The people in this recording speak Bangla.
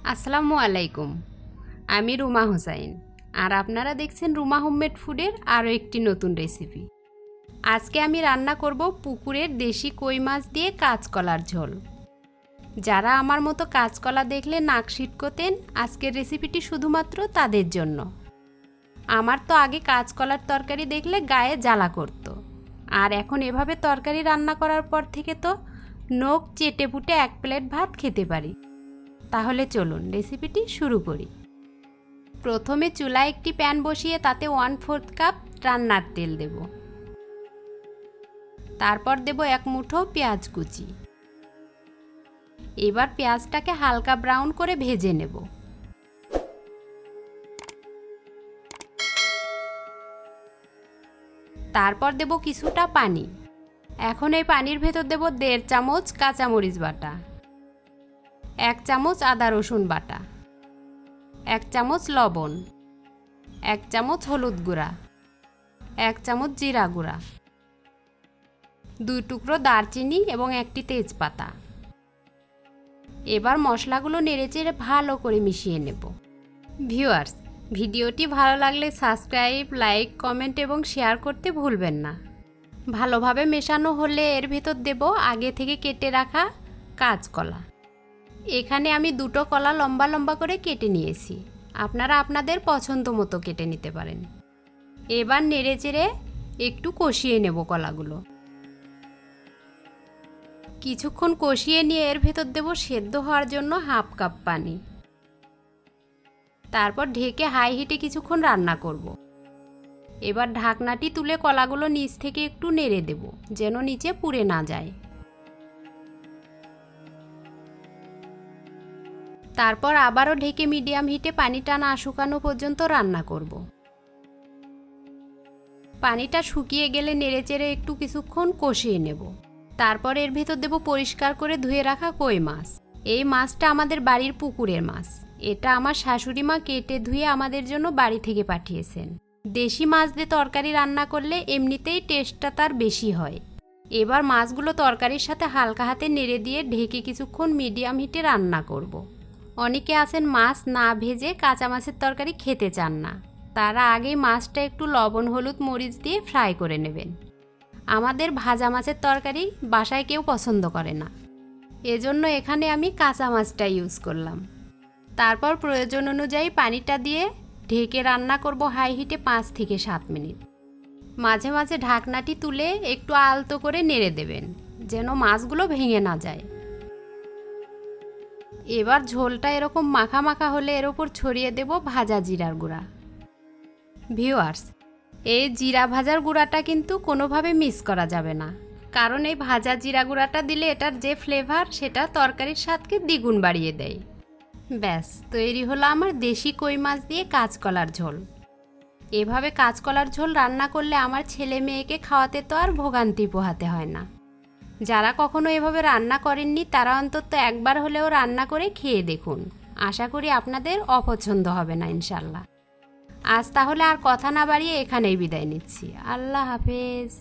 আসসালামু আলাইকুম। আমি রুমা হোসাইন, আর আপনারা দেখছেন রুমা হোমমেড ফুডের আরও একটি নতুন রেসিপি। আজকে আমি রান্না করব পুকুরের দেশি কই মাছ দিয়ে কাঁচকলার ঝোল। যারা আমার মতো কাঁচকলা দেখলে নাক সিটকোতেন, আজকের রেসিপিটি শুধুমাত্র তাদের জন্য। আমার তো আগে কাঁচকলার তরকারি দেখলে গায়ে জ্বালা করতো, আর এখন এভাবে তরকারি রান্না করার পর থেকে তো নখ চেটে পুটে এক প্লেট ভাত খেতে পারি। তাহলে চলুন রেসিপিটি শুরু করি। প্রথমে চুলায় একটি প্যান বসিয়ে তাতে 1/4 কাপ রান্নার তেল দেব। তারপর দেব 1 মুঠো পেঁয়াজ কুচি। এবার পেঁয়াজটাকে হালকা ব্রাউন করে ভেজে নেব। তারপর দেব কিছুটা পানি। এখন এই পানির ভেতর দেব 1.5 চামচ কাঁচামরিচ বাটা, 1 চামচ আদা রসুন বাটা, 1 চামচ লবণ, 1 চামচ হলুদ গুঁড়া, 1 চামচ জিরা গুঁড়া, 2 টুকরো দারচিনি এবং 1টি তেজপাতা। এবার মশলাগুলো নেড়েচেড়ে ভালো করে মিশিয়ে নেব। ভিউয়ার্স, ভিডিওটি ভালো লাগলে সাবস্ক্রাইব, লাইক, কমেন্ট এবং শেয়ার করতে ভুলবেন না। ভালোভাবে মেশানো হলে এর ভেতর দেব আগে থেকে কেটে রাখা কাঁচকলা। এখানে আমি 2টো কলা লম্বা লম্বা করে কেটে নিয়েছি, আপনারা আপনাদের পছন্দ মতো কেটে নিতে পারেন। এবার নেড়েচেড়ে একটু কষিয়ে নেব কলাগুলো। কিছুক্ষণ কষিয়ে নিয়ে এর ভেতর দেব সেদ্ধ হওয়ার জন্য 1/2 কাপ পানি। তারপর ঢেকে হাই হিটে কিছুক্ষণ রান্না করব। এবার ঢাকনাটি তুলে কলাগুলো নিচ থেকে একটু নেড়ে দেব, যেন নিচে পুড়ে না যায়। তারপর আবারও ঢেকে মিডিয়াম হিটে পানিটা না শুকানো পর্যন্ত রান্না করব। পানিটা শুকিয়ে গেলে নেড়েচেড়ে একটু কিছুক্ষণ কষিয়ে নেব। তারপর এর ভেতর দেব পরিষ্কার করে ধুয়ে রাখা কই মাছ। এই মাছটা আমাদের বাড়ির পুকুরের মাছ। এটা আমার শাশুড়ি মা কেটে ধুয়ে আমাদের জন্য বাড়ি থেকে পাঠিয়েছেন। দেশি মাছ দিয়ে তরকারি রান্না করলে এমনিতেই টেস্টটা তার বেশি হয়। এবার মাছগুলো তরকারির সাথে হালকা হাতে নেড়ে দিয়ে ঢেকে কিছুক্ষণ মিডিয়াম হিটে রান্না করব। অনেকে আছেন মাছ না ভেজে কাঁচা মাছের তরকারি খেতে চান না, তারা আগেই মাছটা একটু লবণ হলুদ মরিচ দিয়ে ফ্রাই করে নেবেন। আমাদের ভাজা মাছের তরকারি বাসায় কেউ পছন্দ করে না, এজন্য এখানে আমি কাঁচা মাছটা ইউজ করলাম। তারপর প্রয়োজন অনুযায়ী পানিটা দিয়ে ঢেকে রান্না করব হাই হিটে 5 থেকে 7 মিনিট। মাঝে মাঝে ঢাকনাটি তুলে একটু আলতো করে নেড়ে দেবেন, যেন মাছগুলো ভেঙে না যায়। এবার ঝোলটা এরকম মাখা মাখা হলে এর ওপর ছড়িয়ে দেব ভাজা জিরার গুঁড়া। ভিউয়ার্স, এই জিরা ভাজার গুঁড়াটা কিন্তু কোনোভাবে মিস করা যাবে না, কারণ এই ভাজা জিরা গুঁড়াটা দিলে এটার যে ফ্লেভার সেটা তরকারির স্বাদকে দ্বিগুণ বাড়িয়ে দেয়। ব্যাস, তৈরি হলো আমার দেশি কই মাছ দিয়ে কাঁচকলার ঝোল। এভাবে কাঁচকলার ঝোল রান্না করলে আমার ছেলে মেয়েকে খাওয়াতে তো আর ভোগান্তি পোহাতে হয় না। যারা কখনো এভাবে রান্না করেননি তারা অন্তত একবার হলেও রান্না করে খেয়ে দেখুন, আশা করি আপনাদের অপছন্দ হবে না ইনশাল্লাহ। আজ তাহলে আর কথা না বাড়িয়ে এখানেই বিদায় নিচ্ছি। আল্লাহ হাফেজ।